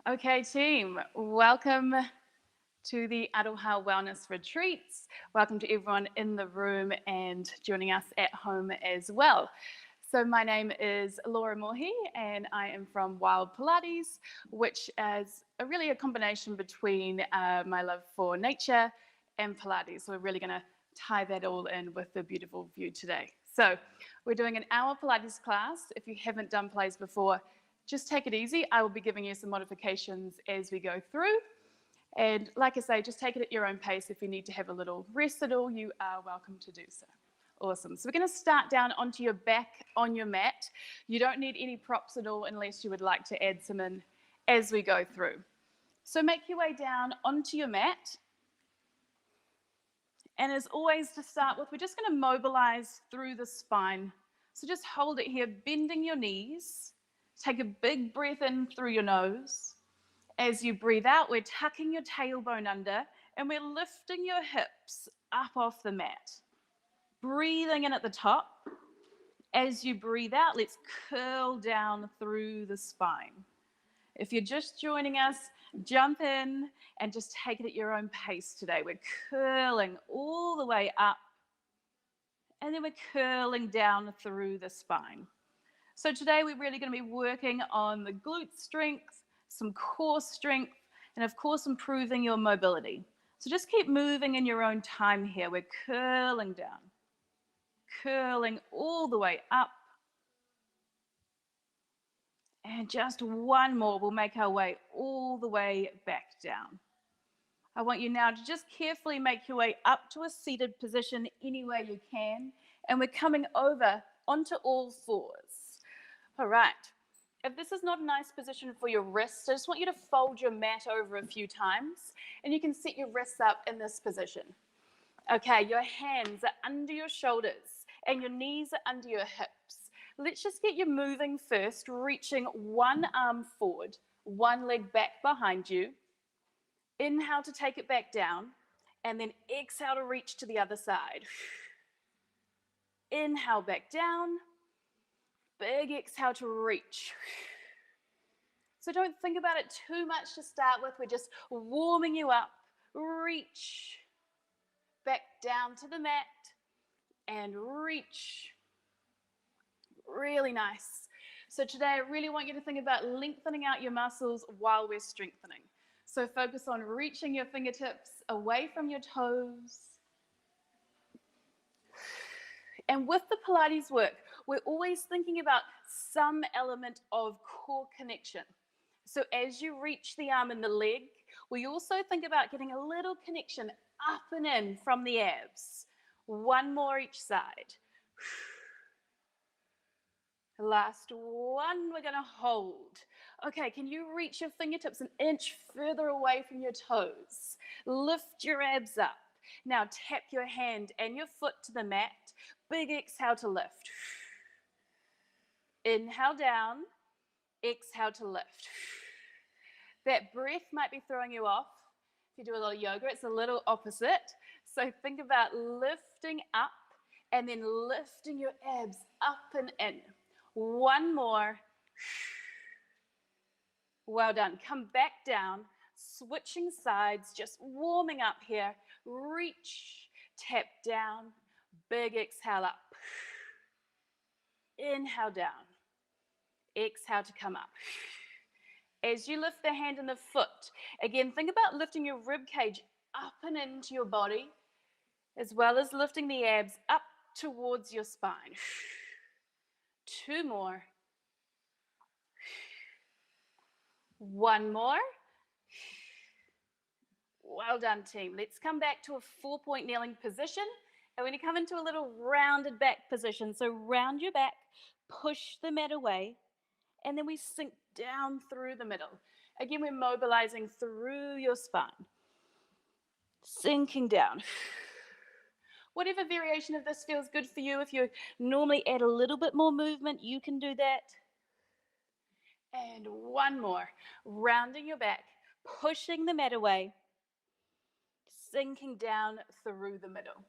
Okay, team, welcome to the Aroha Wellness Retreats. Welcome to everyone in the room and joining us at home as well. So my name is Laura Mohi and I am from Wild Pilates, which is really a combination between my love for nature and Pilates. So we're really going to tie that all in with the beautiful view today. So we're doing an hour Pilates class. If you haven't done Pilates before, just take it easy. I will be giving you some modifications as we go through. And like I say, just take it at your own pace. If you need to have a little rest at all, you are welcome to do so. Awesome. So we're going to start down onto your back on your mat. You don't need any props at all unless you would like to add some in as we go through. So make your way down onto your mat. And as always, to start with, we're just going to mobilize through the spine. So just hold it here, bending your knees. Take a big breath in through your nose. As you breathe out, we're tucking your tailbone under and we're lifting your hips up off the mat. Breathing in at the top. As you breathe out, let's curl down through the spine. If you're just joining us, jump in and just take it at your own pace today. We're curling all the way up and then we're curling down through the spine. So today we're really going to be working on the glute strength, some core strength, and of course improving your mobility. So just keep moving in your own time here. We're curling down, curling all the way up. And just one more, we'll make our way all the way back down. I want you now to just carefully make your way up to a seated position any way you can. And we're coming over onto all fours. All right. If this is not a nice position for your wrists, I just want you to fold your mat over a few times and you can set your wrists up in this position. Okay, your hands are under your shoulders and your knees are under your hips. Let's just get you moving first, reaching one arm forward, one leg back behind you. Inhale to take it back down and then exhale to reach to the other side. Inhale back down. Big exhale to reach. So don't think about it too much to start with. We're just warming you up. Reach. Back down to the mat. And reach. Really nice. So today I really want you to think about lengthening out your muscles while we're strengthening. So focus on reaching your fingertips away from your toes. And with the Pilates work, we're always thinking about some element of core connection. So as you reach the arm and the leg, we also think about getting a little connection up and in from the abs. One more each side. Last one, we're going to hold. Okay, can you reach your fingertips an inch further away from your toes? Lift your abs up. Now tap your hand and your foot to the mat. Big exhale to lift. Inhale down, exhale to lift. That breath might be throwing you off. If you do a lot of yoga, it's a little opposite. So think about lifting up and then lifting your abs up and in. One more. Well done. Come back down, switching sides, just warming up here. Reach, tap down, big exhale up. Inhale down. Exhale to come up. As you lift the hand and the foot, again, think about lifting your rib cage up and into your body, as well as lifting the abs up towards your spine. Two more. One more. Well done, team. Let's come back to a 4-point kneeling position. And we're going to come into a little rounded back position. So round your back, push the mat away, and then we sink down through the middle. Again, we're mobilizing through your spine. Sinking down. Whatever variation of this feels good for you. If you normally add a little bit more movement, you can do that. And one more. Rounding your back, pushing the mat away, sinking down through the middle.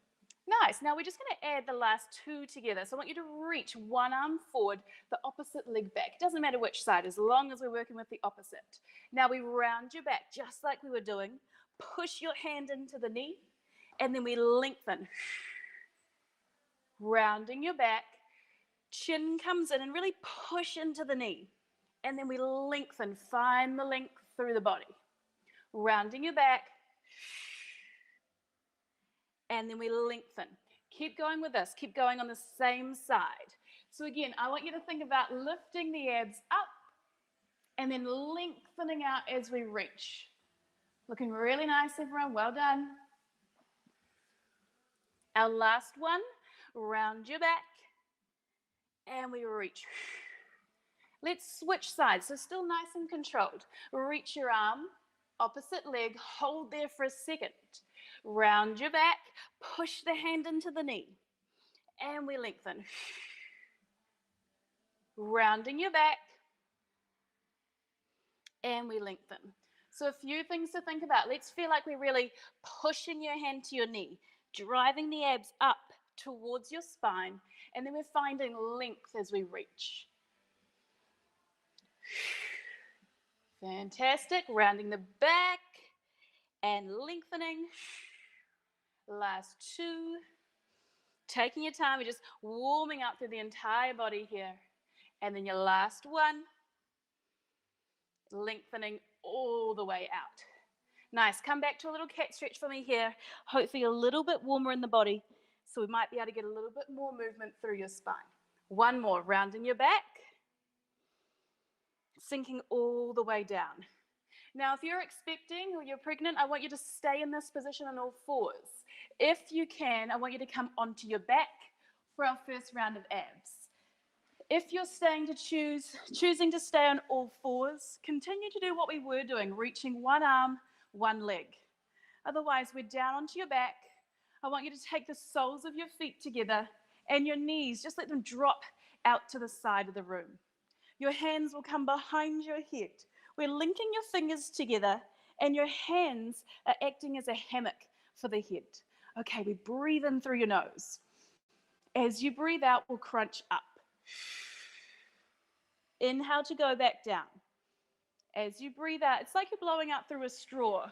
Nice. Now we're just going to add the last two together. So I want you to reach one arm forward, the opposite leg back. It doesn't matter which side, as long as we're working with the opposite. Now we round your back, just like we were doing. Push your hand into the knee, and then we lengthen. Rounding your back, chin comes in, and really push into the knee. And then we lengthen, find the length through the body. Rounding your back, and then we lengthen. Keep going with this. Keep going on the same side. So again, I want you to think about lifting the abs up and then lengthening out as we reach. Looking really nice, everyone. Well done. Our last one, round your back, and we reach. Let's switch sides, so still nice and controlled. Reach your arm, opposite leg, hold there for a second. Round your back, push the hand into the knee, and we lengthen. Rounding your back, and we lengthen. So a few things to think about. Let's feel like we're really pushing your hand to your knee, driving the abs up towards your spine, and then we're finding length as we reach. Fantastic. Rounding the back and lengthening. Last two. Taking your time, we're just warming up through the entire body here. And then your last one. Lengthening all the way out. Nice. Come back to a little cat stretch for me here. Hopefully a little bit warmer in the body, so we might be able to get a little bit more movement through your spine. One more. Rounding your back. Sinking all the way down. Now, if you're expecting or you're pregnant, I want you to stay in this position on all fours. If you can, I want you to come onto your back for our first round of abs. If you're choosing to stay on all fours, continue to do what we were doing, reaching one arm, one leg. Otherwise, we're down onto your back. I want you to take the soles of your feet together and your knees, just let them drop out to the side of the room. Your hands will come behind your head. We're linking your fingers together, and your hands are acting as a hammock for the head. Okay, we breathe in through your nose. As you breathe out, we'll crunch up. Inhale to go back down. As you breathe out, it's like you're blowing out through a straw.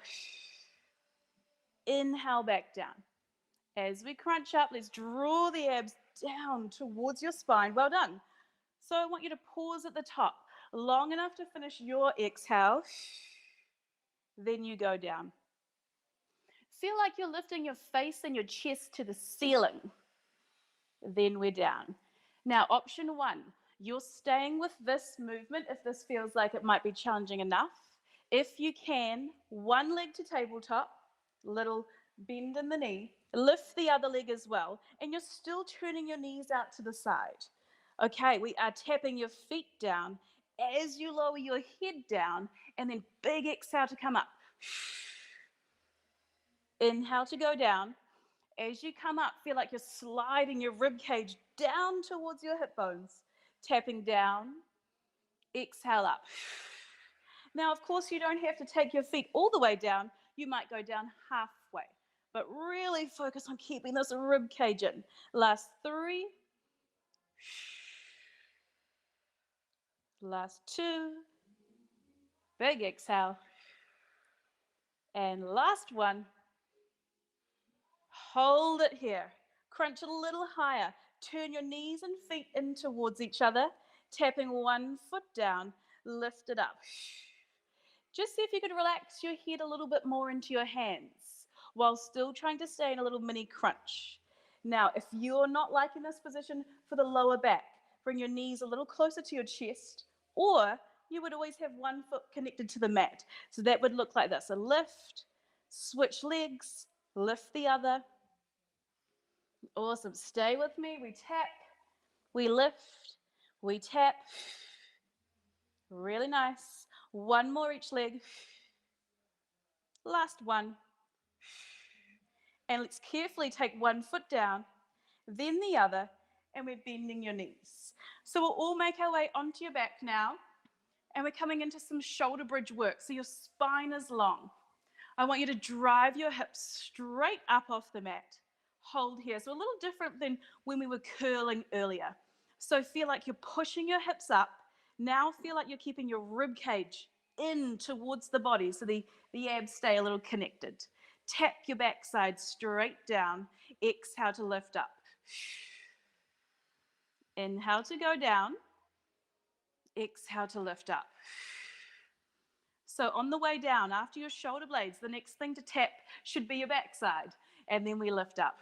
Inhale back down. As we crunch up, let's draw the abs down towards your spine. Well done. So I want you to pause at the top long enough to finish your exhale. Then you go down. Feel like you're lifting your face and your chest to the ceiling. Then we're down. Now, option one, you're staying with this movement if this feels like it might be challenging enough. If you can, one leg to tabletop, little bend in the knee, lift the other leg as well, and you're still turning your knees out to the side. Okay, we are tapping your feet down as you lower your head down, and then big exhale to come up. Inhale to go down. As you come up, feel like you're sliding your rib cage down towards your hip bones. Tapping down, exhale up. Now, of course, you don't have to take your feet all the way down. You might go down halfway, but really focus on keeping this rib cage in. Last three. Last two. Big exhale. And last one. Hold it here. Crunch a little higher. Turn your knees and feet in towards each other. Tapping one foot down. Lift it up. Just see if you could relax your head a little bit more into your hands while still trying to stay in a little mini crunch. Now, if you're not liking this position for the lower back, bring your knees a little closer to your chest, or you would always have one foot connected to the mat. So that would look like this: a lift, switch legs, lift the other. Awesome. Stay with me. We tap, we lift, we tap. Really nice. One more each leg. Last one. And let's carefully take one foot down, then the other, and we're bending your knees. So we'll all make our way onto your back now, and we're coming into some shoulder bridge work. So your spine is long. I want you to drive your hips straight up off the mat. Hold here. So a little different than when we were curling earlier. So feel like you're pushing your hips up. Now feel like you're keeping your rib cage in towards the body so the abs stay a little connected. Tap your backside straight down. Exhale to lift up. Inhale to go down. Exhale to lift up. So on the way down, after your shoulder blades, the next thing to tap should be your backside. And then we lift up.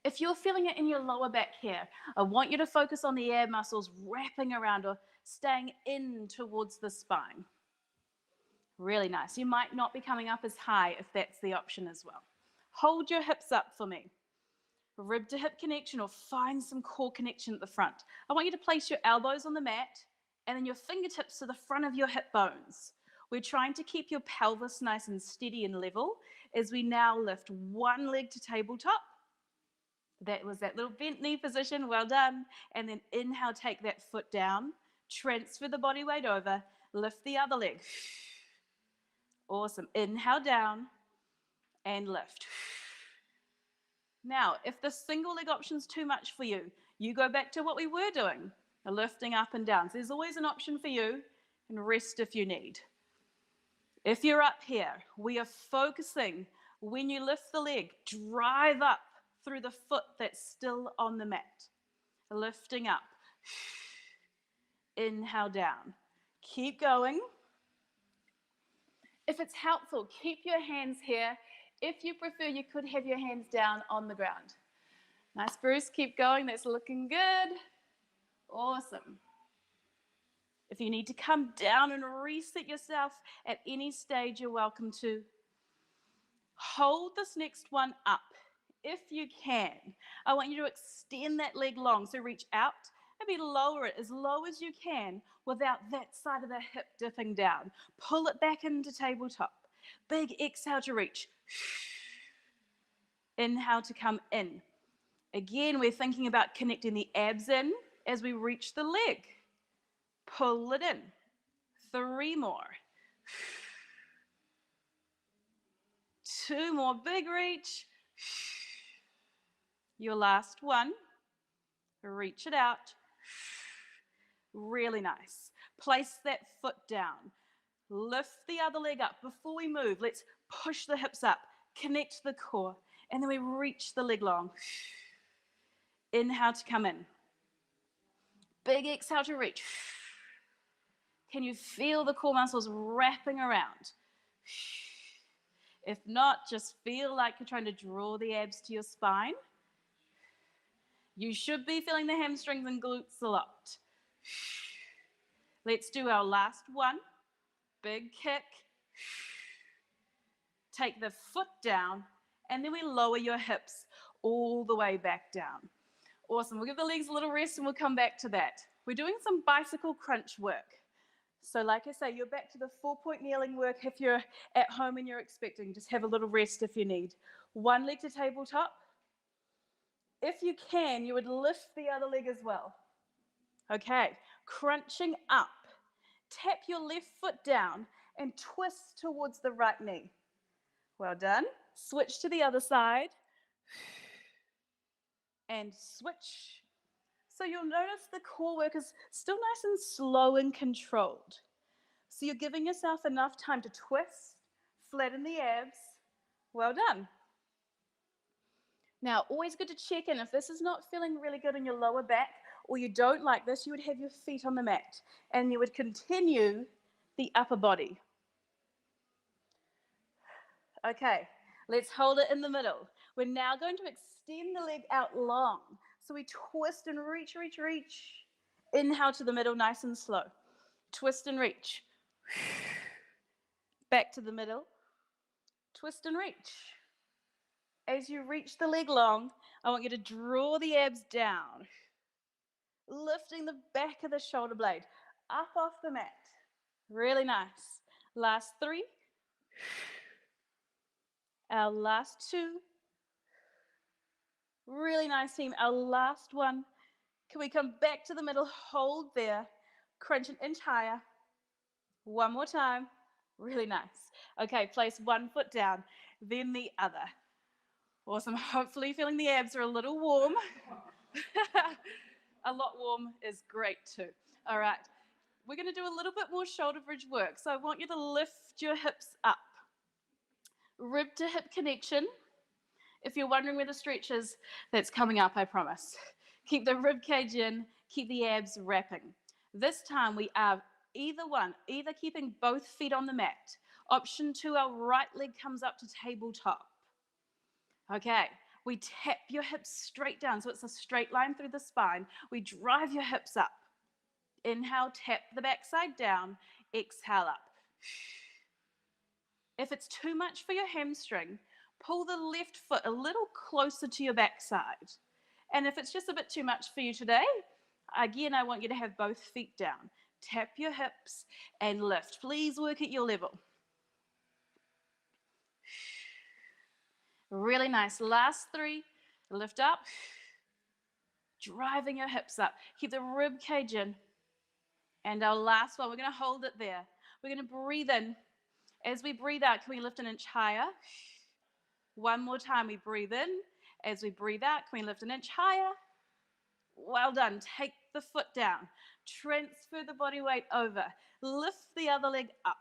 If you're feeling it in your lower back here, I want you to focus on the ab muscles wrapping around or staying in towards the spine. Really nice. You might not be coming up as high if that's the option as well. Hold your hips up for me. Rib to hip connection, or find some core connection at the front. I want you to place your elbows on the mat and then your fingertips to the front of your hip bones. We're trying to keep your pelvis nice and steady and level as we now lift one leg to tabletop. That was that little bent knee position, well done. And then inhale, take that foot down, transfer the body weight over, lift the other leg. Awesome. Inhale down and lift. Now, if the single leg option is too much for you, you go back to what we were doing, lifting up and down. So there's always an option for you, and rest if you need. If you're up here, we are focusing, when you lift the leg, drive up through the foot that's still on the mat. Lifting up. Inhale down. Keep going. If it's helpful, keep your hands here. If you prefer, you could have your hands down on the ground. Nice, Bruce. Keep going. That's looking good. Awesome. If you need to come down and reset yourself at any stage, you're welcome to. Hold this next one up if you can. I want you to extend that leg long. So reach out, maybe lower it as low as you can without that side of the hip dipping down. Pull it back into tabletop. Big exhale to reach. Inhale to come in. Again, we're thinking about connecting the abs in as we reach the leg. Pull it in. 3 more. 2 more. Big reach. Your last one. Reach it out. Really nice. Place that foot down. Lift the other leg up. Before we move, let's push the hips up. Connect the core. And then we reach the leg long. Inhale to come in. Big exhale to reach. Can you feel the core muscles wrapping around? If not, just feel like you're trying to draw the abs to your spine. You should be feeling the hamstrings and glutes a lot. Let's do our last one. Big kick. Take the foot down, and then we lower your hips all the way back down. Awesome. We'll give the legs a little rest, and we'll come back to that. We're doing some bicycle crunch work. So like I say, you're back to the 4-point kneeling work if you're at home and you're expecting. Just have a little rest if you need. One leg to tabletop. If you can, you would lift the other leg as well. Okay, crunching up. Tap your left foot down and twist towards the right knee. Well done. Switch to the other side. And switch. So you'll notice the core work is still nice and slow and controlled. So you're giving yourself enough time to twist, flatten the abs. Well done. Now, always good to check in. If this is not feeling really good in your lower back, or you don't like this, you would have your feet on the mat, and you would continue the upper body. Okay, let's hold it in the middle. We're now going to extend the leg out long. So we twist and reach, reach, reach. Inhale to the middle, nice and slow. Twist and reach. Back to the middle. Twist and reach. As you reach the leg long, I want you to draw the abs down, lifting the back of the shoulder blade up off the mat. Really nice. Last 3. Our last 2. Really nice, team. Our last one. Can we come back to the middle? Hold there. Crunch an inch higher. One more time. Really nice. Okay, place one foot down, then the other. Awesome. Hopefully feeling the abs are a little warm. A lot warm is great too. All right. We're going to do a little bit more shoulder bridge work. So I want you to lift your hips up. Rib to hip connection. If you're wondering where the stretch is, that's coming up, I promise. Keep the rib cage in, keep the abs wrapping. This time we are either keeping both feet on the mat. Option 2, our right leg comes up to tabletop. Okay, we tap your hips straight down, so it's a straight line through the spine. We drive your hips up. Inhale, tap the backside down, exhale up. If it's too much for your hamstring, pull the left foot a little closer to your backside. And if it's just a bit too much for you today, again, I want you to have both feet down. Tap your hips and lift. Please work at your level. Really nice. Last 3, lift up, driving your hips up. Keep the rib cage in. And our last one, we're going to hold it there. We're going to breathe in. As we breathe out, can we lift an inch higher? One more time, we breathe in. As we breathe out, can we lift an inch higher? Well done. Take the foot down. Transfer the body weight over. Lift the other leg up.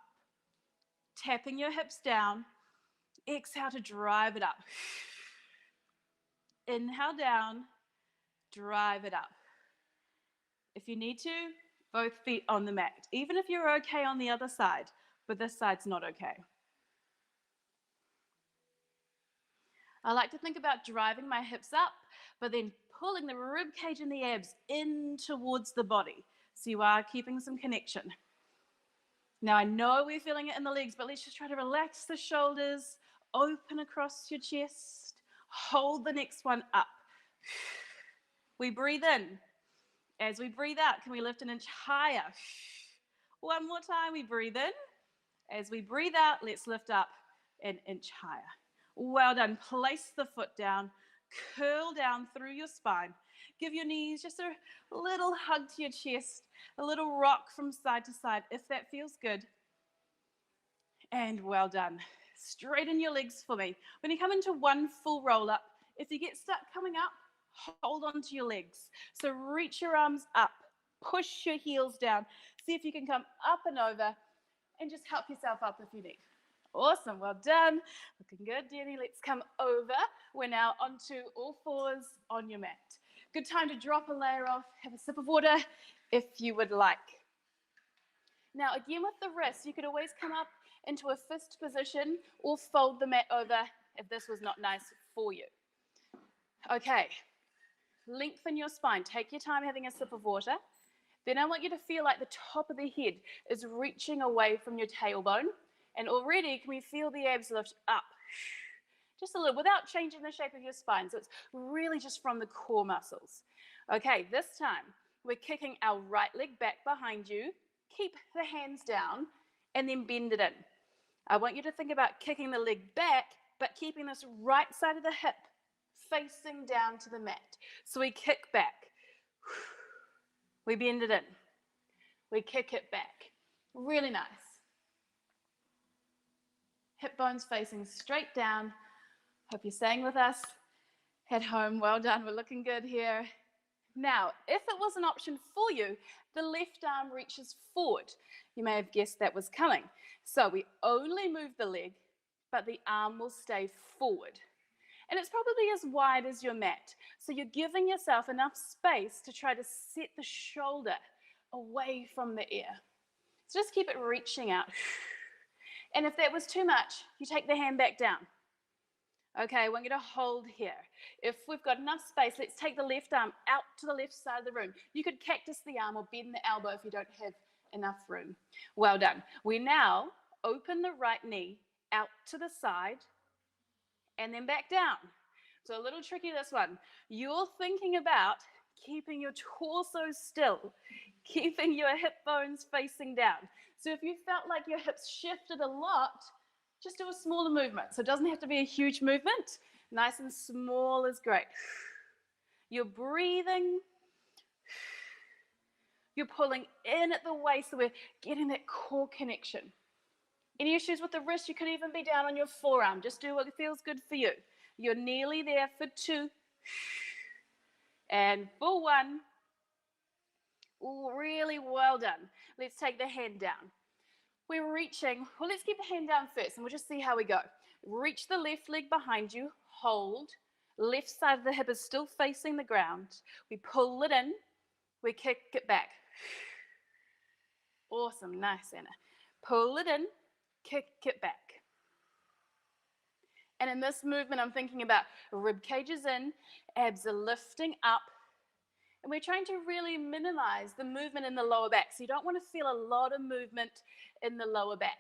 Tapping your hips down. Exhale to drive it up. Inhale down. Drive it up. If you need to, both feet on the mat. Even if you're okay on the other side, but this side's not okay. I like to think about driving my hips up, but then pulling the rib cage and the abs in towards the body. So you are keeping some connection. Now I know we're feeling it in the legs, but let's just try to relax the shoulders, open across your chest, hold the next one up. We breathe in. As we breathe out, can we lift an inch higher? One more time, we breathe in. As we breathe out, let's lift up an inch higher. Well done. Place the foot down, curl down through your spine. Give your knees just a little hug to your chest, a little rock from side to side if that feels good. And well done. Straighten your legs for me. When you come into one full roll up, if you get stuck coming up, hold on to your legs. So reach your arms up, push your heels down. See if you can come up and over and just help yourself up if you need. Awesome, well done. Looking good, Danny. Let's come over. We're now onto all fours on your mat. Good time to drop a layer off, have a sip of water if you would like. Now again with the wrists, you could always come up into a fist position or fold the mat over if this was not nice for you. Okay, lengthen your spine. Take your time having a sip of water. Then I want you to feel like the top of the head is reaching away from your tailbone. And already, can we feel the abs lift up? Just a little, without changing the shape of your spine. So it's really just from the core muscles. Okay, this time, we're kicking our right leg back behind you. Keep the hands down, and then bend it in. I want you to think about kicking the leg back, but keeping this right side of the hip facing down to the mat. So we kick back. We bend it in. We kick it back. Really nice. Hip bones facing straight down. Hope you're staying with us at home. Well done. We're looking good here. Now, if it was an option for you, the left arm reaches forward. You may have guessed that was coming. So we only move the leg, but the arm will stay forward. And it's probably as wide as your mat. So you're giving yourself enough space to try to set the shoulder away from the ear. So just keep it reaching out. And if that was too much, you take the hand back down. Okay, I want you to hold here. If we've got enough space, let's take the left arm out to the left side of the room. You could cactus the arm or bend the elbow if you don't have enough room. Well done. We now open the right knee out to the side and then back down. So a little tricky this one. You're thinking about keeping your torso still, keeping your hip bones facing down. So if you felt like your hips shifted a lot, just do a smaller movement. So it doesn't have to be a huge movement. Nice and small is great. You're breathing. You're pulling in at the waist, so we're getting that core connection. Any issues with the wrist, you could even be down on your forearm. Just do what feels good for you. You're nearly there for 2. And for 1. Ooh, really well done. Let's take the hand down. We're reaching, well, let's keep the hand down first and we'll just see how we go. Reach the left leg behind you, hold. Left side of the hip is still facing the ground. We pull it in, we kick it back. Awesome, nice, Anna. Pull it in, kick it back. And in this movement, I'm thinking about rib cages in, abs are lifting up, and we're trying to really minimize the movement in the lower back. So you don't want to feel a lot of movement in the lower back.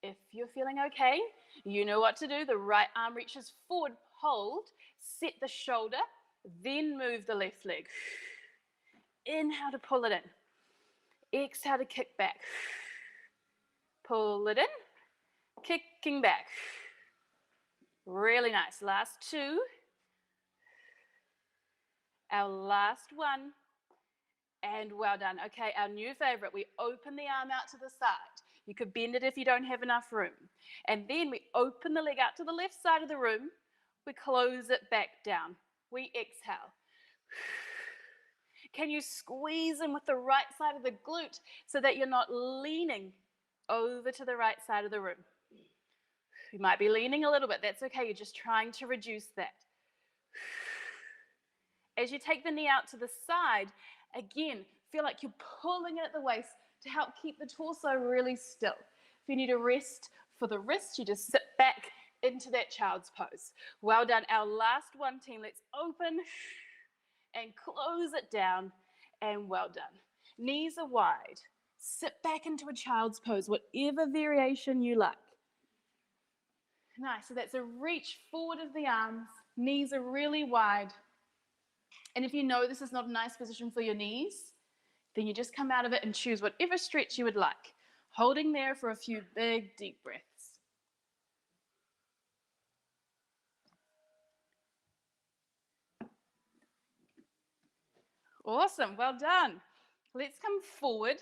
If you're feeling okay, you know what to do. The right arm reaches forward, hold, set the shoulder, then move the left leg. Inhale to pull it in. Exhale to kick back. Pull it in, kicking back. Really nice. Last 2. Our last 1. And well done. Okay, our new favorite. We open the arm out to the side. You could bend it if you don't have enough room. And then we open the leg out to the left side of the room. We close it back down. We exhale. Can you squeeze in with the right side of the glute so that you're not leaning over to the right side of the room? You might be leaning a little bit. That's okay. You're just trying to reduce that. As you take the knee out to the side, again, feel like you're pulling it at the waist to help keep the torso really still. If you need a rest for the wrist, you just sit back into that child's pose. Well done. Our last 1, team. Let's open and close it down, and well done. Knees are wide. Sit back into a child's pose, whatever variation you like. Nice. So that's a reach forward of the arms. Knees are really wide. And if you know this is not a nice position for your knees, then you just come out of it and choose whatever stretch you would like, holding there for a few big, deep breaths. Awesome, well done. Let's come forward.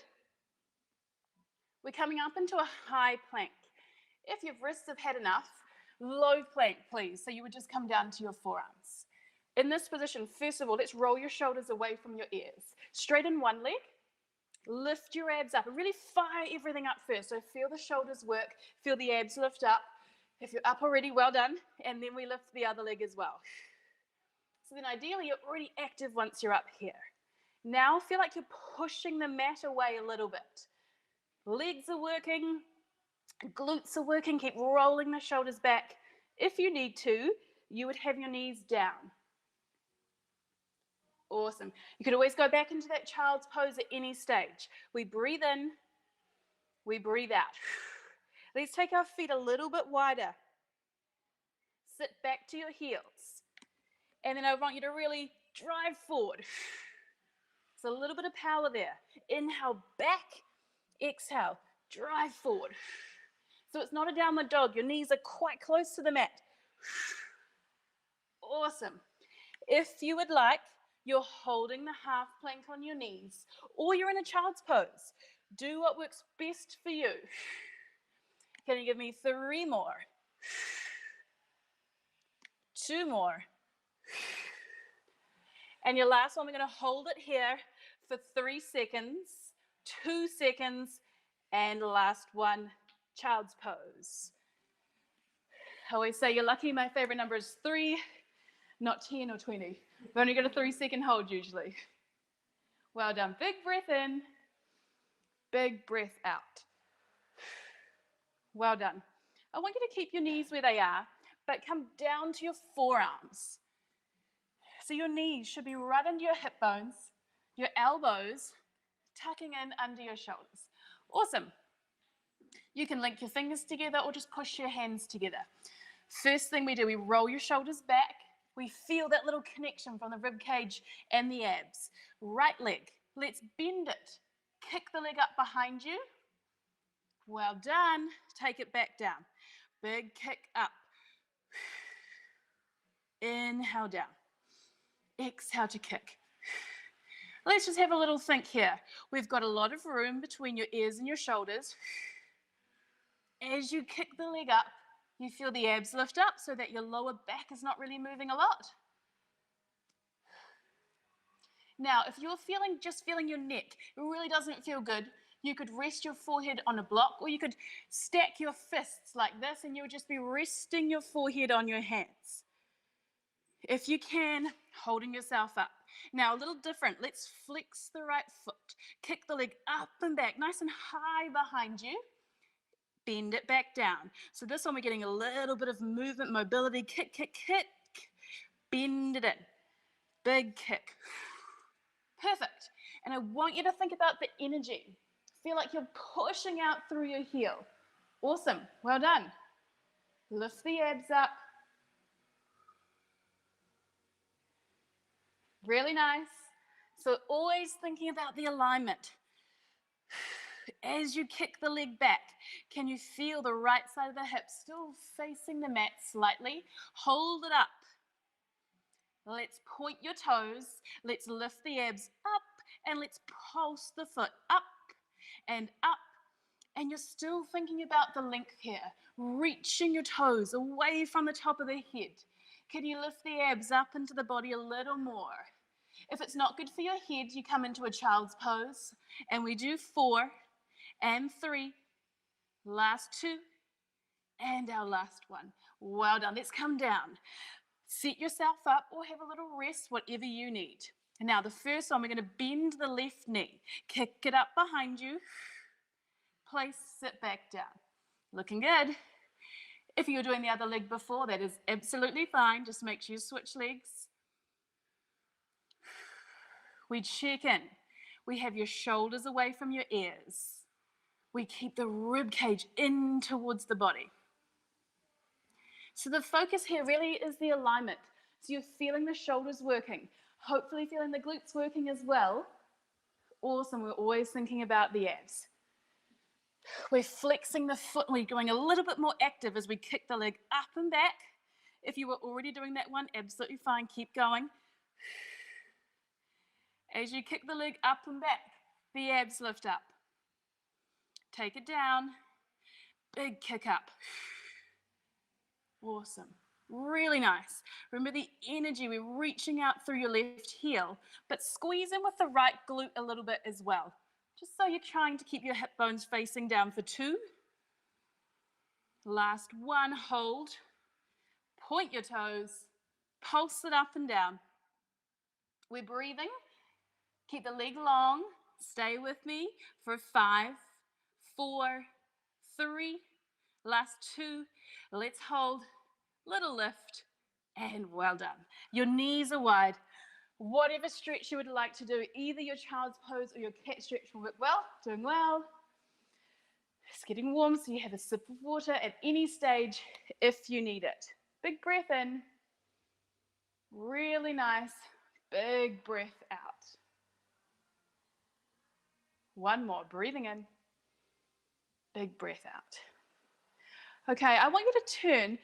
We're coming up into a high plank. If your wrists have had enough, low plank, please. So you would just come down to your forearms. In this position, first of all, let's roll your shoulders away from your ears. Straighten one leg, lift your abs up, and really fire everything up first. So feel the shoulders work, feel the abs lift up. If you're up already, well done. And then we lift the other leg as well. So then ideally, you're already active once you're up here. Now feel like you're pushing the mat away a little bit. Legs are working, glutes are working, keep rolling the shoulders back. If you need to, you would have your knees down. Awesome. You could always go back into that child's pose at any stage. We breathe in, we breathe out. Let's take our feet a little bit wider. Sit back to your heels. And then I want you to really drive forward. So a little bit of power there. Inhale back, exhale, drive forward. So it's not a downward dog. Your knees are quite close to the mat. Awesome. If you would like, you're holding the half plank on your knees, or you're in a child's pose. Do what works best for you. Can you give me 3 more? 2 more. And your last one, we're going to hold it here for 3 seconds, 2 seconds, and last one, child's pose. I always say you're lucky. My favorite number is 3, not 10 or 20. We've only got a 3-second hold usually. Well done. Big breath in, big breath out. Well done. I want you to keep your knees where they are, but come down to your forearms. So your knees should be right under your hip bones, your elbows tucking in under your shoulders. Awesome. You can link your fingers together or just push your hands together. First thing we do, we roll your shoulders back. We feel that little connection from the rib cage and the abs. Right leg, let's bend it. Kick the leg up behind you. Well done. Take it back down. Big kick up. Inhale down. Exhale to kick. Let's just have a little think here. We've got a lot of room between your ears and your shoulders. As you kick the leg up, You feel the abs lift up so that your lower back is not really moving a lot. Now, if you're just feeling your neck, it really doesn't feel good, you could rest your forehead on a block, or you could stack your fists like this and you'll just be resting your forehead on your hands. If you can, holding yourself up. Now, a little different. Let's flex the right foot. Kick the leg up and back, nice and high behind you. Bend it back down. So this one, we're getting a little bit of movement, mobility. Kick, kick, kick. Bend it in. Big kick. Perfect. And I want you to think about the energy. Feel like you're pushing out through your heel. Awesome. Well done. Lift the abs up. Really nice. So always thinking about the alignment. As you kick the leg back, can you feel the right side of the hip still facing the mat slightly? Hold it up. Let's point your toes. Let's lift the abs up and let's pulse the foot up and up. And you're still thinking about the length here, reaching your toes away from the top of the head. Can you lift the abs up into the body a little more? If it's not good for your head, you come into a child's pose, and we do 4 and 3, last 2, and our last one. Well done. Let's come down. Set yourself up or have a little rest, whatever you need. And now the first one, we're going to bend the left knee. Kick it up behind you. Place it back down. Looking good. If you were doing the other leg before, that is absolutely fine. Just make sure you switch legs. We check in. We have your shoulders away from your ears. We keep the rib cage in towards the body. So the focus here really is the alignment. So you're feeling the shoulders working, hopefully feeling the glutes working as well. Awesome, we're always thinking about the abs. We're flexing the foot, we're going a little bit more active as we kick the leg up and back. If you were already doing that one, absolutely fine, keep going. As you kick the leg up and back, the abs lift up. Take it down, big kick up. Awesome, really nice. Remember the energy, we're reaching out through your left heel, but squeeze in with the right glute a little bit as well. Just so you're trying to keep your hip bones facing down for 2. Last 1, hold. Point your toes, pulse it up and down. We're breathing. Keep the leg long. Stay with me for 5, 4, 3, last 2. Let's hold. Little lift, and well done. Your knees are wide. Whatever stretch you would like to do, either your child's pose or your cat stretch will work well. Doing well. It's getting warm, so you have a sip of water at any stage if you need it. Big breath in. Really nice. Big breath out. One more. Breathing in. Big breath out. Okay, I want you to turn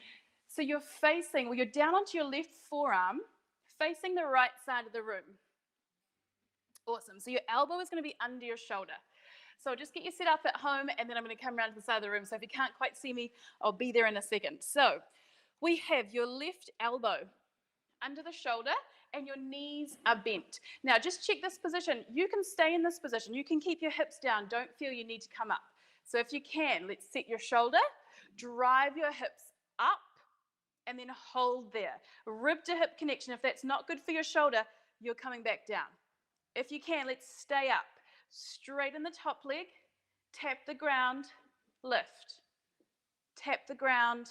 so you're facing, or you're down onto your left forearm, facing the right side of the room. Awesome. So your elbow is going to be under your shoulder. So I'll just get you set up at home, and then I'm going to come around to the side of the room. So if you can't quite see me, I'll be there in a second. So we have your left elbow under the shoulder, and your knees are bent. Now just check this position. You can stay in this position. You can keep your hips down. Don't feel you need to come up. So if you can, let's set your shoulder, drive your hips up, and then hold there. Rib to hip connection. If that's not good for your shoulder, you're coming back down. If you can, let's stay up. Straighten the top leg, tap the ground, lift. Tap the ground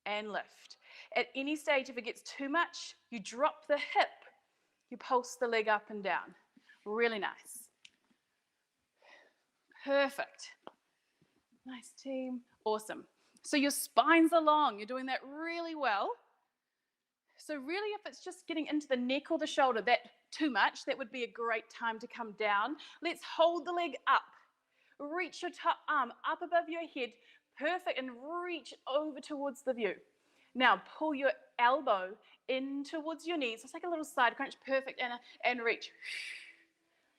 and lift. At any stage, if it gets too much, you drop the hip, you pulse the leg up and down. Really nice. Perfect. Nice team. Awesome. So your spines are long. You're doing that really well. So really, if it's just getting into the neck or the shoulder, that too much, that would be a great time to come down. Let's hold the leg up. Reach your top arm up above your head. Perfect. And reach over towards the view. Now pull your elbow in towards your knees. It's like a little side crunch. Perfect. And reach.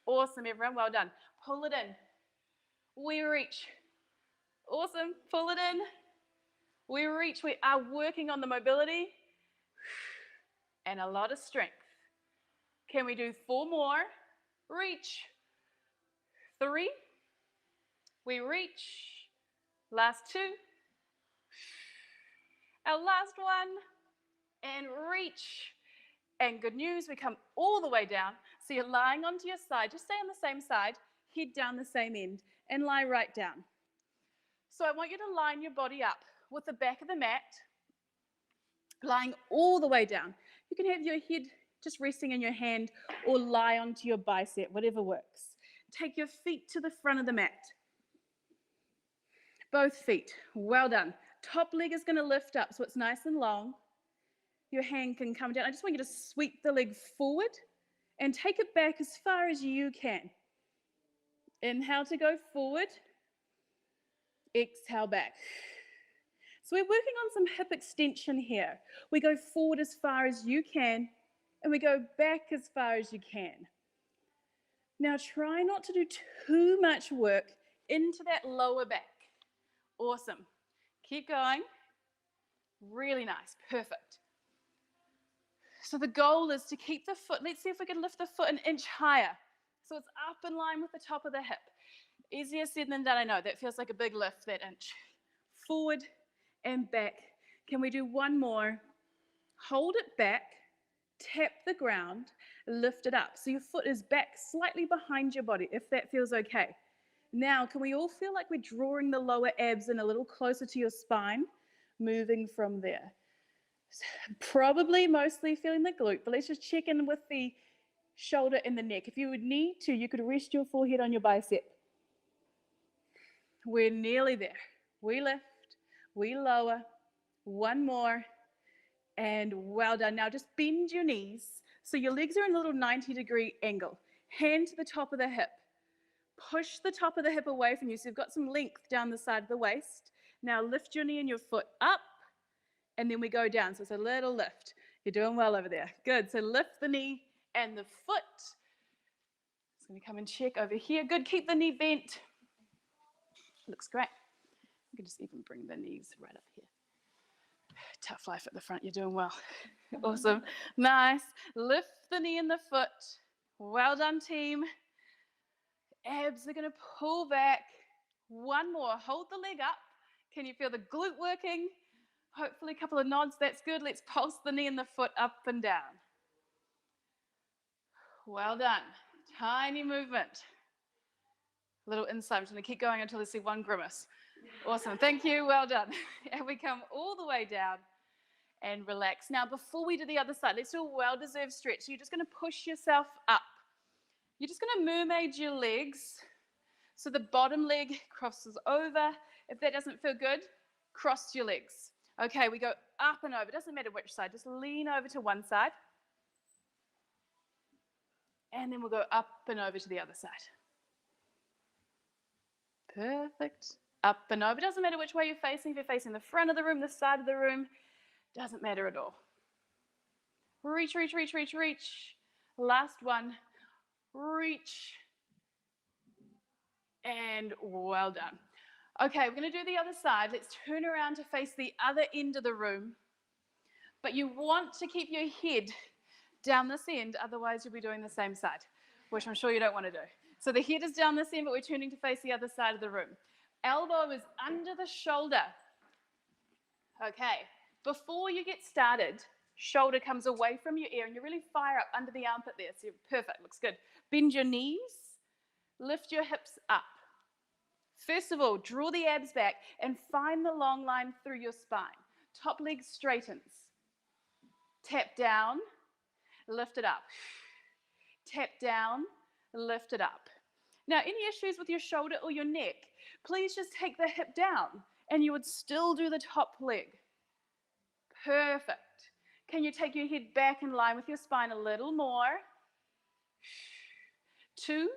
Awesome, everyone. Well done. Pull it in. We reach. Awesome. Pull it in. We reach, we are working on the mobility and a lot of strength. Can we do 4 more? Reach. 3. We reach. Last 2. Our last one. And reach. And good news, we come all the way down. So you're lying onto your side. Just stay on the same side, head down the same end, and lie right down. So I want you to line your body up with the back of the mat, lying all the way down. You can have your head just resting in your hand or lie onto your bicep, whatever works. Take your feet to the front of the mat. Both feet, well done. Top leg is going to lift up so it's nice and long. Your hand can come down. I just want you to sweep the leg forward and take it back as far as you can. Inhale to go forward. Exhale back. So we're working on some hip extension here. We go forward as far as you can, and we go back as far as you can. Now try not to do too much work into that lower back. Awesome. Keep going. Really nice. Perfect. So the goal is to keep the foot, let's see if we can lift the foot an inch higher. So it's up in line with the top of the hip. Easier said than done, I know. That feels like a big lift, that inch. Forward and back. Can we do one more? Hold it back, tap the ground, lift it up. So your foot is back slightly behind your body, if that feels okay. Now, can we all feel like we're drawing the lower abs in a little closer to your spine? Moving from there. Probably mostly feeling the glute, but let's just check in with the shoulder and the neck. If you would need to, you could rest your forehead on your bicep. We're nearly there. We lift, we lower, one more, and well done. Now just bend your knees so your legs are in a little 90-degree angle. Hand to the top of the hip. Push the top of the hip away from you so you've got some length down the side of the waist. Now lift your knee and your foot up, and then we go down. So it's a little lift. You're doing well over there. Good. So lift the knee and the foot. It's going to come and check over here. Good. Keep the knee bent. Looks great. You can just even bring the knees right up here. Tough life at the front. You're doing well. Awesome. Nice. Lift the knee and the foot. Well done, team. Abs are going to pull back. One more. Hold the leg up. Can you feel the glute working? Hopefully a couple of nods. That's good. Let's pulse the knee and the foot up and down. Well done. Tiny movement. A little inside. I'm just going to keep going until I see one grimace. Awesome. Thank you. Well done. And we come all the way down and relax. Now, before we do the other side, let's do a well-deserved stretch. So you're just going to push yourself up. You're just going to mermaid your legs. So the bottom leg crosses over. If that doesn't feel good, cross your legs. Okay, we go up and over. Doesn't matter which side. Just lean over to one side. And then we'll go up and over to the other side. Perfect. Up and over. Doesn't matter which way you're facing. If you're facing the front of the room, the side of the room, doesn't matter at all. Reach, reach, reach, reach, reach. Last one. Reach. And well done. Okay, we're going to do the other side. Let's turn around to face the other end of the room. But you want to keep your head down this end, otherwise you'll be doing the same side, which I'm sure you don't want to do. So the head is down this end, but we're turning to face the other side of the room. Elbow is under the shoulder. Okay, before you get started, shoulder comes away from your ear and you really fire up under the armpit there. So you're perfect, looks good. Bend your knees, lift your hips up. First of all, draw the abs back and find the long line through your spine. Top leg straightens. Tap down, lift it up. Tap down, lift it up. Now, any issues with your shoulder or your neck, please just take the hip down and you would still do the top leg. Perfect. Can you take your head back in line with your spine a little more? 2.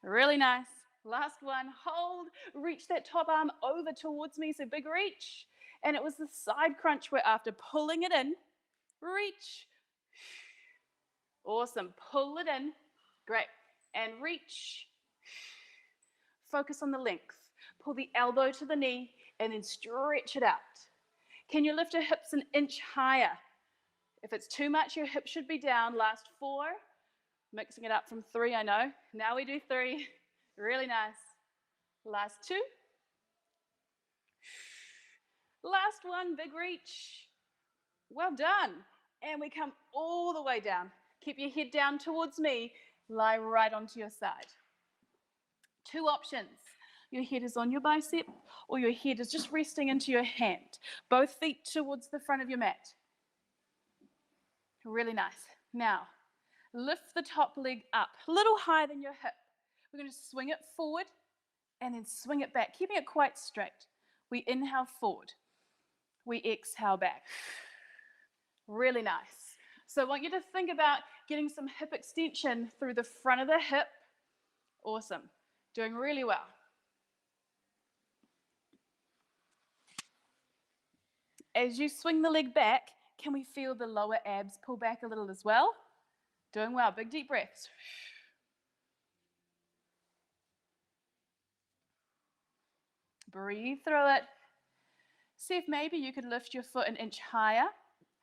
Really nice. Last one. Hold. Reach that top arm over towards me. So big reach. And it was the side crunch we're after. Pulling it in. Reach. Awesome. Pull it in. Great. And reach. Focus on the length. Pull the elbow to the knee and then stretch it out. Can you lift your hips an inch higher? If it's too much, your hips should be down. Last 4. Mixing it up from 3, I know. Now we do 3. Really nice. Last 2. Last 1, big reach. Well done. And we come all the way down. Keep your head down towards me. Lie right onto your side. 2 options. Your head is on your bicep, or your head is just resting into your hand. Both feet towards the front of your mat. Really nice. Now, lift the top leg up, a little higher than your hip. We're going to swing it forward and then swing it back, keeping it quite straight. We inhale forward. We exhale back. Really nice. So I want you to think about getting some hip extension through the front of the hip. Awesome. Doing really well. As you swing the leg back, can we feel the lower abs pull back a little as well? Doing well. Big deep breaths. Breathe through it. See if maybe you could lift your foot an inch higher.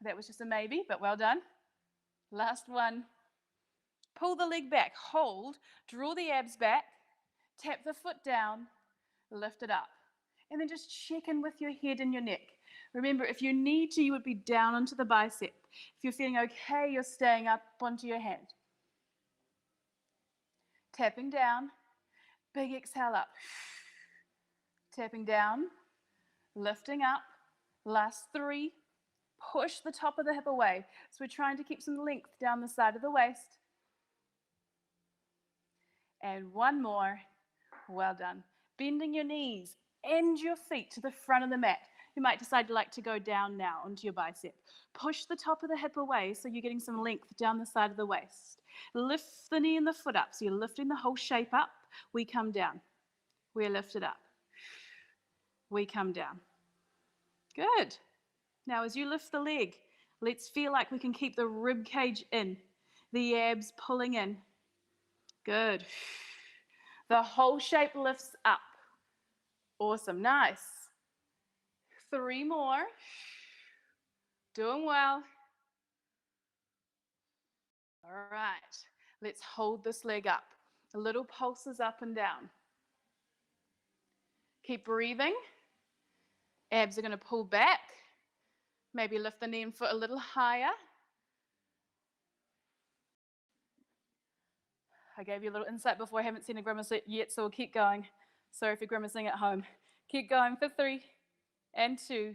That was just a maybe, but well done. Last one. Pull the leg back. Hold. Draw the abs back. Tap the foot down. Lift it up. And then just check in with your head and your neck. Remember, if you need to, you would be down onto the bicep. If you're feeling okay, you're staying up onto your hand. Tapping down. Big exhale up. Tapping down. Lifting up. Last 3. Push the top of the hip away. So we're trying to keep some length down the side of the waist. And 1 more. Well done. Bending your knees and your feet to the front of the mat. You might decide to like to go down now onto your bicep. Push the top of the hip away so you're getting some length down the side of the waist. Lift the knee and the foot up. So you're lifting the whole shape up. We come down. We lift it up. We come down. Good. Now as you lift the leg, let's feel like we can keep the rib cage in. The abs pulling in. Good. The whole shape lifts up. Awesome. Nice. 3 more. Doing well. All right. Let's hold this leg up. A little pulses up and down. Keep breathing. Abs are going to pull back. Maybe lift the knee and foot a little higher. I gave you a little insight before. I haven't seen a grimace yet, so we'll keep going. Sorry if you're grimacing at home. Keep going for 3 and 2.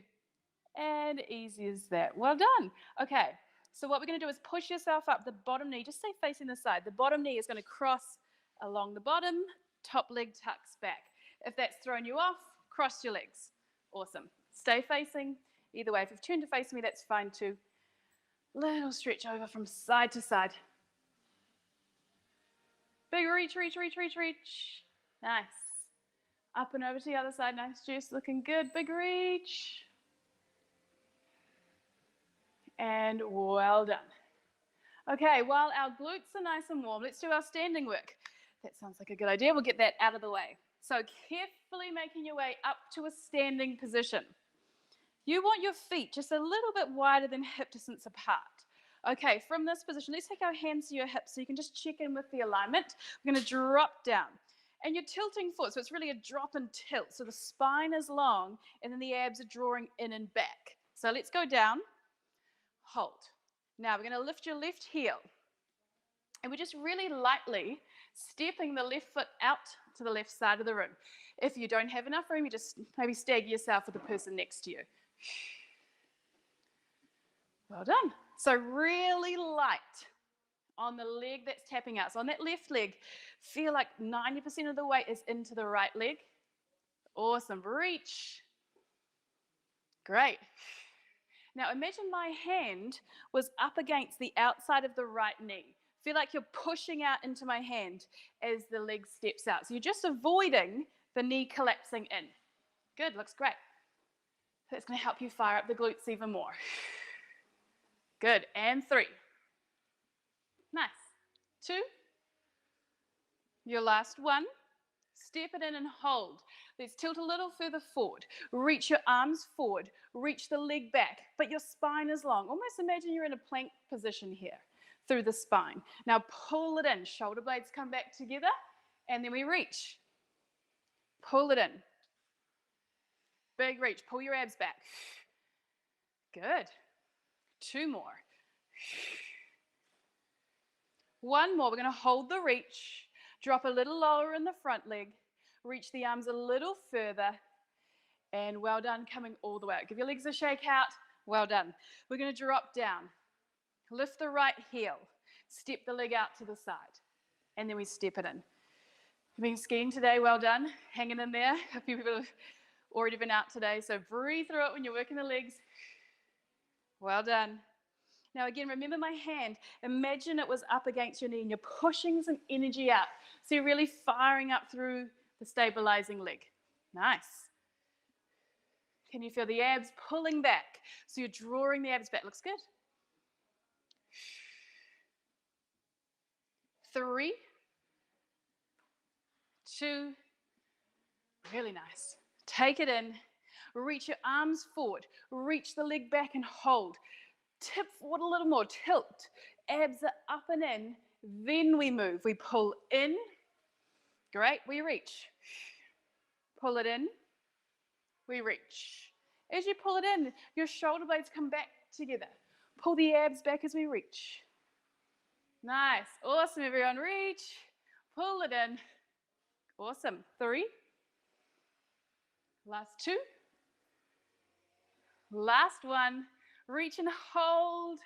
And easy as that. Well done. Okay, so what we're going to do is push yourself up. The bottom knee, just stay facing the side. The bottom knee is going to cross along the bottom. Top leg tucks back. If that's thrown you off, cross your legs. Awesome. Stay facing. Either way, if you've turned to face me, that's fine too. Little stretch over from side to side. Big reach, reach, reach, reach, reach. Nice. Up and over to the other side. Nice, Jess. Looking good. Big reach. And well done. Okay, while our glutes are nice and warm, let's do our standing work. That sounds like a good idea. We'll get that out of the way. So carefully making your way up to a standing position. You want your feet just a little bit wider than hip distance apart. Okay, from this position, let's take our hands to your hips so you can just check in with the alignment. We're going to drop down. And you're tilting forward, so it's really a drop and tilt. So the spine is long, and then the abs are drawing in and back. So let's go down. Hold. Now we're going to lift your left heel. And we're just really lightly stepping the left foot out to the left side of the room. If you don't have enough room, you just maybe stagger yourself with the person next to you. Well done. So really light on the leg that's tapping out. So on that left leg, feel like 90% of the weight is into the right leg. Awesome. Reach. Great. Now imagine my hand was up against the outside of the right knee. Feel like you're pushing out into my hand as the leg steps out. So you're just avoiding the knee collapsing in. Good, looks great. That's going to help you fire up the glutes even more. Good, and 3. Nice. 2. Your last one. step it in and hold. Let's tilt a little further forward. Reach your arms forward. Reach the leg back, but your spine is long. Almost imagine you're in a plank position here through the spine. Now pull it in. Shoulder blades come back together, and then we reach. Pull it in. Big reach. Pull your abs back. Good. 2 more. One more. We're going to hold the reach. Drop a little lower in the front leg. Reach the arms a little further. And well done, coming all the way out. Give your legs a shake out. Well done. We're going to drop down. Lift the right heel. Step the leg out to the side. And then we step it in. You've been skiing today. Well done. Hanging in there. A few people have already been out today. So breathe through it when you're working the legs. Well done. Now again, remember my hand. Imagine it was up against your knee and you're pushing some energy out. So you're really firing up through the stabilizing leg. Nice. Can you feel the abs pulling back? So you're drawing the abs back. Looks good. 3, 2, really nice. Take it in. Reach your arms forward. Reach the leg back and hold. Tip forward a little more. Tilt. Abs are up and in. Then we move. We pull in. Great. We reach. Pull it in. We reach. As you pull it in, your shoulder blades come back together. Pull the abs back as we reach. Nice. Awesome, everyone. Reach. Pull it in. Awesome. 3. Last 2. Last 1. Reach and hold.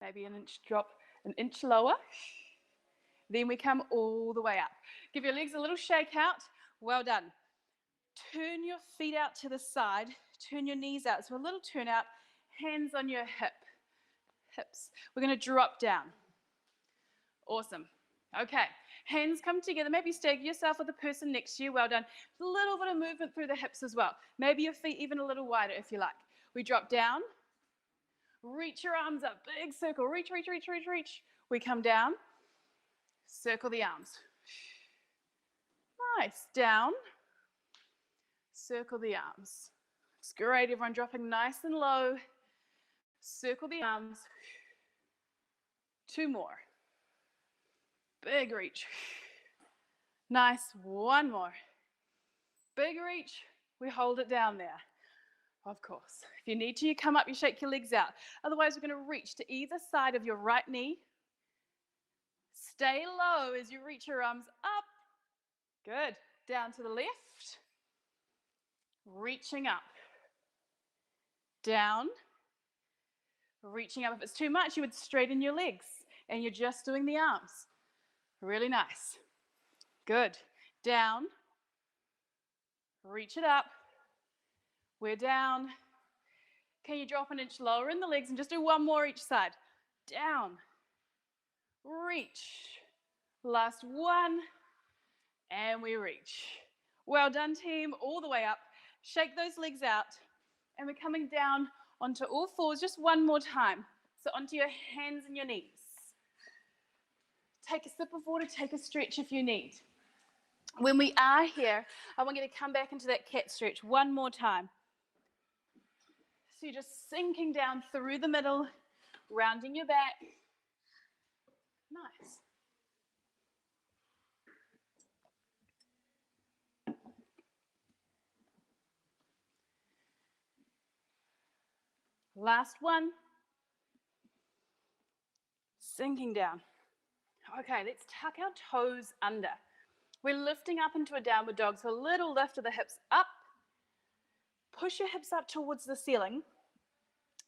Maybe an inch drop, an inch lower. Then we come all the way up. Give your legs a little shake out. Well done. Turn your feet out to the side. Turn your knees out. So a little turn out. Hands on your hips. We're going to drop down. Awesome. Okay. Hands come together. Maybe stagger yourself with the person next to you. Well done. A little bit of movement through the hips as well. Maybe your feet even a little wider if you like. We drop down. Reach your arms up. Big circle. Reach, reach, reach, reach, reach. We come down. Circle the arms. Nice. Down. Circle the arms. It's great. Everyone dropping nice and low. Circle the arms. 2 more. Big reach. Nice. 1 more. Big reach. We hold it down there. Of course. If you need to, you come up, you shake your legs out. Otherwise, we're going to reach to either side of your right knee. Stay low as you reach your arms up. Good. Down to the left. Reaching up. Down. Reaching up. If it's too much, you would straighten your legs. And you're just doing the arms. Really nice. Good. Down. Reach it up. We're down. Can you drop an inch lower in the legs and just do 1 more each side? Down. Reach. Last 1. And we reach. Well done, team. All the way up. Shake those legs out. And we're coming down onto all fours just 1 more time. So onto your hands and your knees. Take a sip of water. Take a stretch if you need. When we are here, I want you to come back into that cat stretch 1 more time. So you're just sinking down through the middle, rounding your back. Nice. Last one. Sinking down. Okay, let's tuck our toes under. We're lifting up into a downward dog, so a little lift of the hips up. Push your hips up towards the ceiling.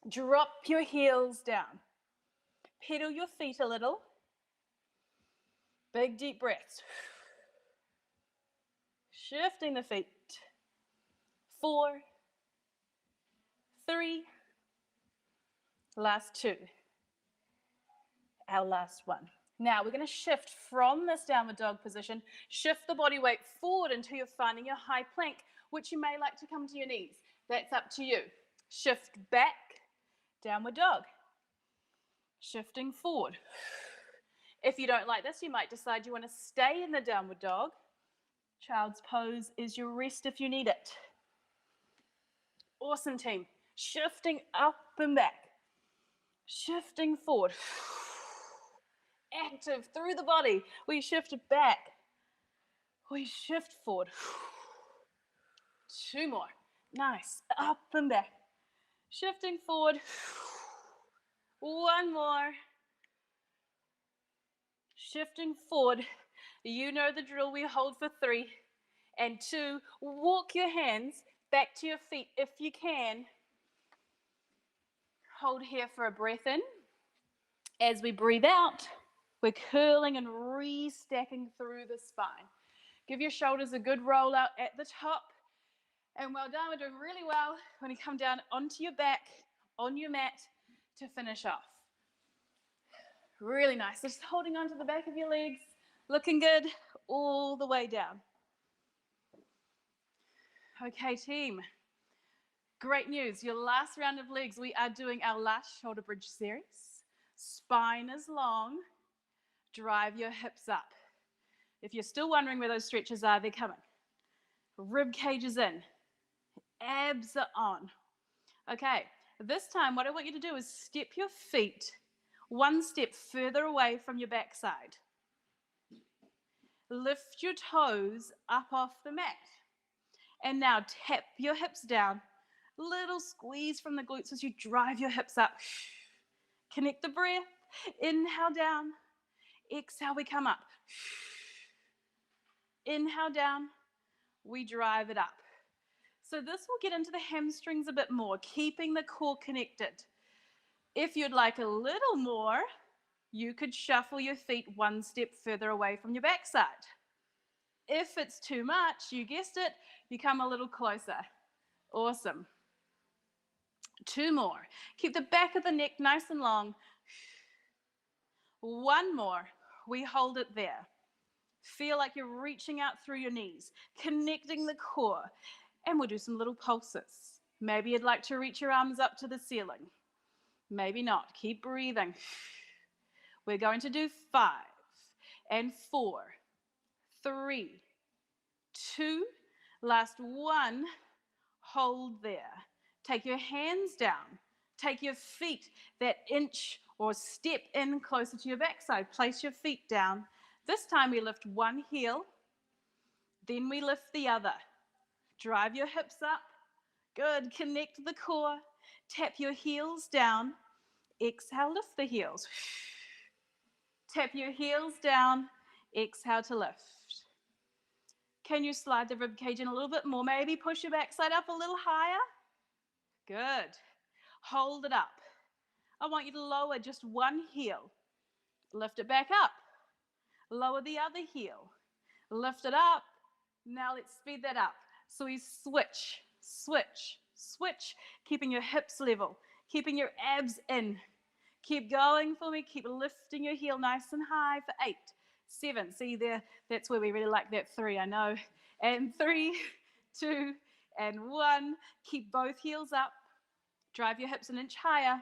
Drop your heels down. Pedal your feet a little. Big deep breaths. Shifting the feet. 4, 3, last 2. Our last 1. Now we're going to shift from this downward dog position, shift the body weight forward until you're finding your high plank, which you may like to come to your knees. That's up to you. Shift back, downward dog. Shifting forward. If you don't like this, you might decide you want to stay in the downward dog. Child's pose is your rest if you need it. Awesome, team. Shifting up and back. Shifting forward. Active through the body. We shift back. We shift forward. 2 more. Nice. Up and back. Shifting forward. 1 more. Shifting forward. You know the drill. We hold for 3 and 2. Walk your hands back to your feet if you can. Hold here for a breath in. As we breathe out, we're curling and restacking through the spine. Give your shoulders a good roll out at the top. And well done, we're doing really well when you come down onto your back, on your mat to finish off. Really nice. Just holding onto the back of your legs, looking good all the way down. Okay, team. Great news. Your last round of legs, we are doing our last shoulder bridge series. Spine is long. Drive your hips up. If you're still wondering where those stretches are, they're coming. Rib cage is in. Abs are on. Okay, this time what I want you to do is step your feet 1 step further away from your backside. Lift your toes up off the mat. And now tap your hips down. Little squeeze from the glutes as you drive your hips up. Connect the breath. Inhale down. Exhale, we come up. Inhale down. We drive it up. So this will get into the hamstrings a bit more, keeping the core connected. If you'd like a little more, you could shuffle your feet 1 step further away from your backside. If it's too much, you guessed it, you come a little closer. Awesome. 2 more. Keep the back of the neck nice and long. 1 more. We hold it there. Feel like you're reaching out through your knees, connecting the core. And we'll do some little pulses. Maybe you'd like to reach your arms up to the ceiling. Maybe not. Keep breathing. We're going to do 5 and 4, 3, 2, last 1. Hold there. Take your hands down. Take your feet that inch or step in closer to your backside. Place your feet down. This time we lift 1 heel, then we lift the other. Drive your hips up. Good. Connect the core. Tap your heels down. Exhale, lift the heels. Tap your heels down. Exhale to lift. Can you slide the rib cage in a little bit more? Maybe push your backside up a little higher. Good. Hold it up. I want you to lower just 1 heel. Lift it back up. Lower the other heel. Lift it up. Now let's speed that up. So we switch, switch, switch, keeping your hips level, keeping your abs in. Keep going for me. Keep lifting your heel nice and high for 8, 7. See there, that's where we really like that 3, I know. And 3, 2, and 1. Keep both heels up. Drive your hips an inch higher.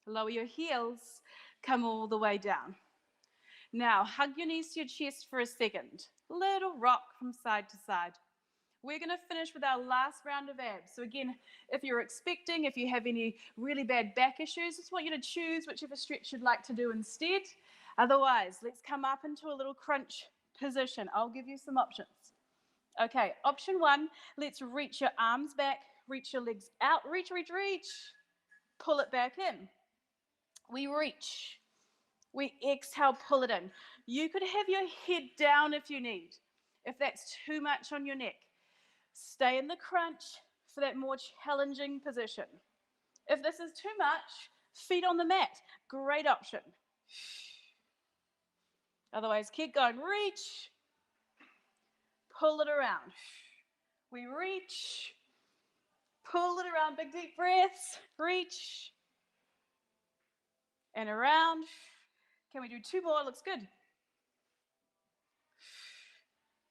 Lower your heels. Come all the way down. Now, hug your knees to your chest for a second. Little rock from side to side. We're going to finish with our last round of abs. So again, if you're expecting, if you have any really bad back issues, I just want you to choose whichever stretch you'd like to do instead. Otherwise, let's come up into a little crunch position. I'll give you some options. Okay, option 1, let's reach your arms back, reach your legs out, reach, reach, reach. Pull it back in. We reach. We exhale, pull it in. You could have your head down if you need, if that's too much on your neck. Stay in the crunch for that more challenging position. If this is too much, feet on the mat, great option. Otherwise, keep going. Reach, pull it around. We reach, pull it around, big deep breaths, reach, and around. Can we do 2 more? Looks good.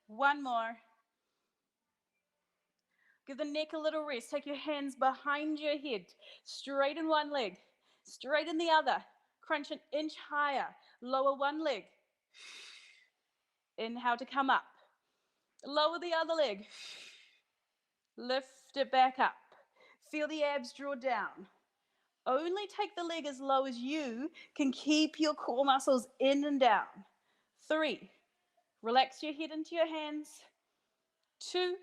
1 more. Give the neck a little rest. Take your hands behind your head. Straighten one leg. Straighten the other. Crunch an inch higher. Lower one leg. Inhale to come up. Lower the other leg. Lift it back up. Feel the abs draw down. Only take the leg as low as you can keep your core muscles in and down. 3. Relax your head into your hands. 2.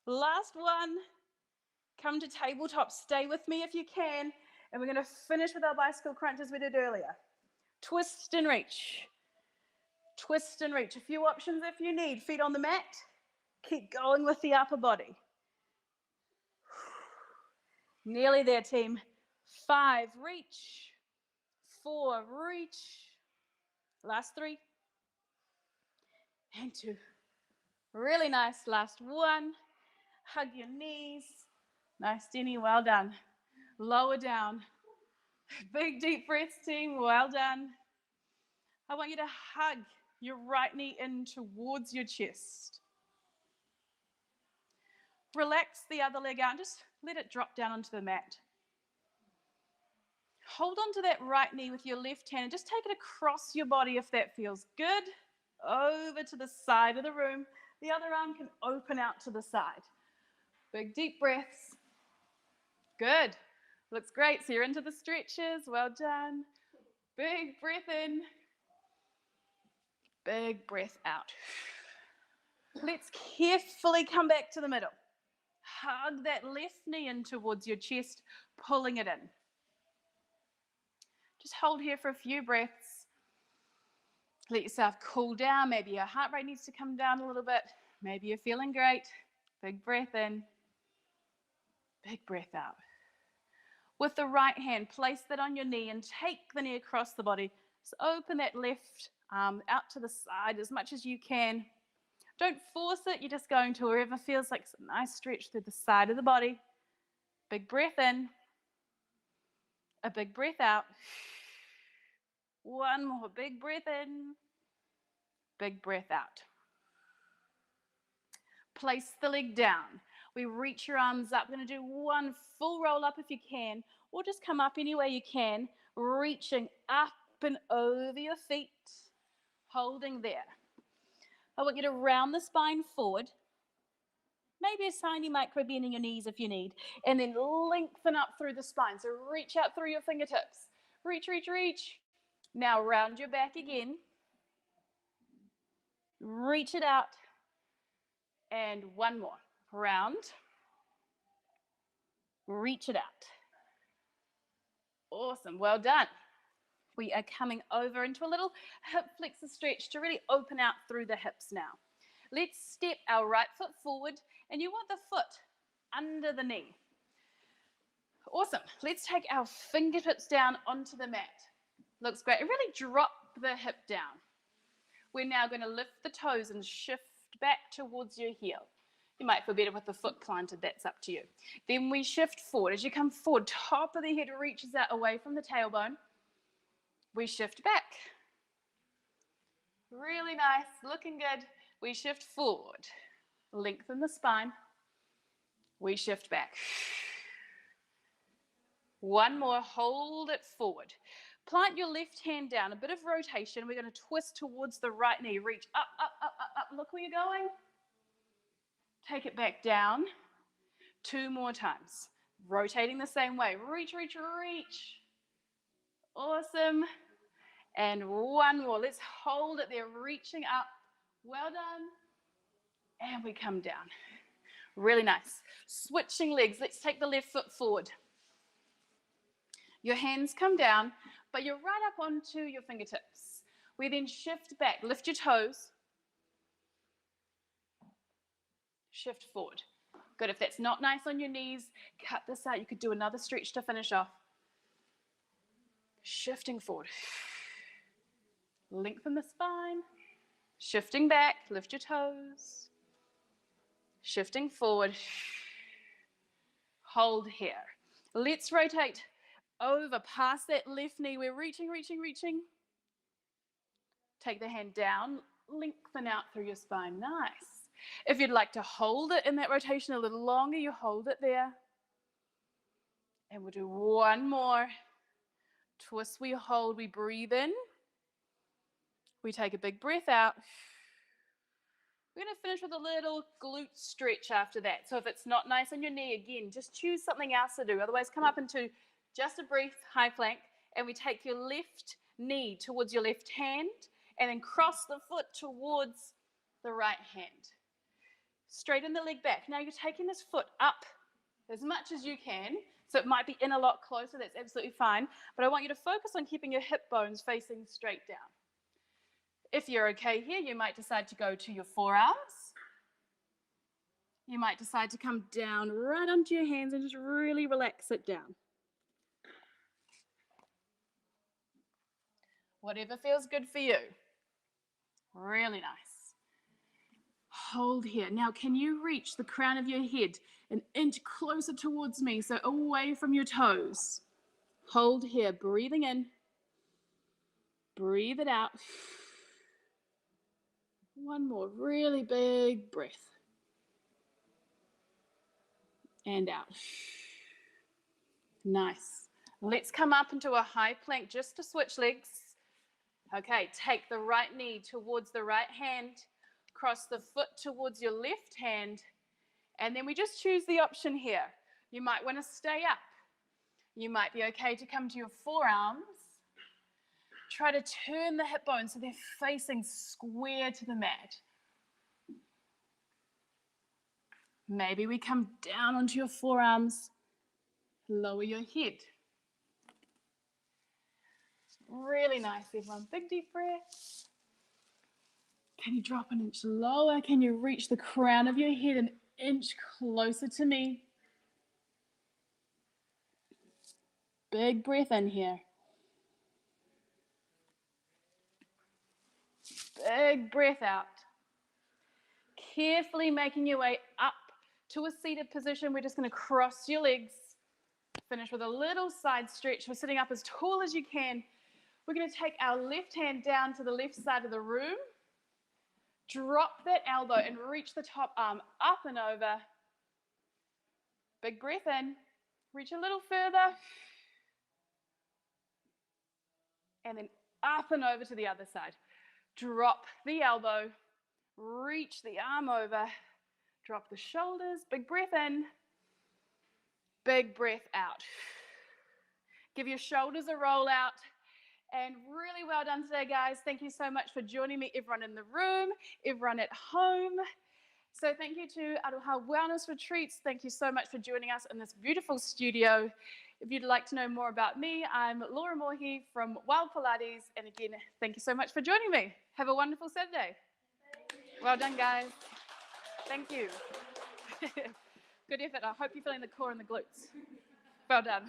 Last one. Come to tabletop. Stay with me if you can. And we're going to finish with our bicycle crunches we did earlier. Twist and reach. Twist and reach. A few options if you need. Feet on the mat. Keep going with the upper body. Nearly there, team. 5, reach. 4, reach. Last 3. And 2. Really nice. Last 1. Hug your knees. Nice, Denny. Well done. Lower down. Big deep breaths, team. Well done. I want you to hug your right knee in towards your chest. Relax the other leg out. Just let it drop down onto the mat. Hold on to that right knee with your left hand and just take it across your body if that feels good. Over to the side of the room. The other arm can open out to the side. Big deep breaths. Good. Looks great. So you're into the stretches. Well done. Big breath in. Big breath out. Let's carefully come back to the middle. Hug that left knee in towards your chest, pulling it in. Just hold here for a few breaths. Let yourself cool down. Maybe your heart rate needs to come down a little bit. Maybe you're feeling great. Big breath in. Big breath out. With the right hand, place that on your knee and take the knee across the body. So open that left arm out to the side as much as you can. Don't force it. You're just going to wherever feels like a nice stretch through the side of the body. Big breath in. A big breath out. One more big breath in. Big breath out. Place the leg down. We reach your arms up. We're going to do one full roll up if you can, or just come up any way you can, reaching up and over your feet, holding there. I want you to round the spine forward, maybe a tiny micro bend in your knees if you need, and then lengthen up through the spine. So reach out through your fingertips. Reach, reach, reach. Now round your back again. Reach it out. And one more. Round. Reach it out. Awesome. Well done. We are coming over into a little hip flexor stretch to really open out through the hips now. Let's step our right foot forward, and you want the foot under the knee. Awesome. Let's take our fingertips down onto the mat. Looks great. And really drop the hip down. We're now going to lift the toes and shift back towards your heel. You might feel better with the foot planted. That's up to you. Then we shift forward. As you come forward, top of the head reaches out away from the tailbone. We shift back. Really nice. Looking good. We shift forward. Lengthen the spine. We shift back. One more. Hold it forward. Plant your left hand down. A bit of rotation. We're going to twist towards the right knee. Reach up, up, up, up, up. Look where you're going. Take it back down. 2 more times. Rotating the same way. Reach, reach, reach. Awesome. And one more. Let's hold it there. Reaching up. Well done. And we come down. Really nice. Switching legs. Let's take the left foot forward. Your hands come down, but you're right up onto your fingertips. We then shift back. Lift your toes. Shift forward. Good. If that's not nice on your knees, cut this out. You could do another stretch to finish off. Shifting forward. Lengthen the spine. Shifting back. Lift your toes. Shifting forward. Hold here. Let's rotate over past that left knee. We're reaching, reaching, reaching. Take the hand down. Lengthen out through your spine. Nice. If you'd like to hold it in that rotation a little longer, you hold it there. And we'll do one more. Twist, we hold, we breathe in. We take a big breath out. We're going to finish with a little glute stretch after that. So if it's not nice on your knee, again, just choose something else to do. Otherwise, come up into just a breath, high plank, and we take your left knee towards your left hand, and then cross the foot towards the right hand. Straighten the leg back. Now you're taking this foot up as much as you can. So it might be in a lot closer. That's absolutely fine. But I want you to focus on keeping your hip bones facing straight down. If you're okay here, you might decide to go to your forearms. You might decide to come down right onto your hands and just really relax it down. Whatever feels good for you. Really nice. Hold here. Now, can you reach the crown of your head an inch closer towards me, so away from your toes? Hold here, breathing in. Breathe it out. One more really big breath. And out. Nice. Let's come up into a high plank just to switch legs. Okay, take the right knee towards the right hand, cross the foot towards your left hand, and then we just choose the option here. You might want to stay up. You might be okay to come to your forearms. Try to turn the hip bones so they're facing square to the mat. Maybe we come down onto your forearms, lower your head. Really nice, everyone. Big deep breath. Can you drop an inch lower? Can you reach the crown of your head an inch closer to me? Big breath in here. Big breath out. Carefully making your way up to a seated position. We're just going to cross your legs. Finish with a little side stretch. We're sitting up as tall as you can. We're going to take our left hand down to the left side of the room. Drop that elbow and reach the top arm up and over. Big breath in. Reach a little further. And then up and over to the other side. Drop the elbow. Reach the arm over. Drop the shoulders. Big breath in. Big breath out. Give your shoulders a roll out. And really well done today, guys. Thank you so much for joining me, everyone in the room, everyone at home. So thank you to Aroha Wellness Retreats. Thank you so much for joining us in this beautiful studio. If you'd like to know more about me, I'm Laura Mohi from Wild Pilates. And again, thank you so much for joining me. Have a wonderful Saturday. Well done, guys. Thank you. Good effort. I hope you're feeling the core and the glutes. Well done.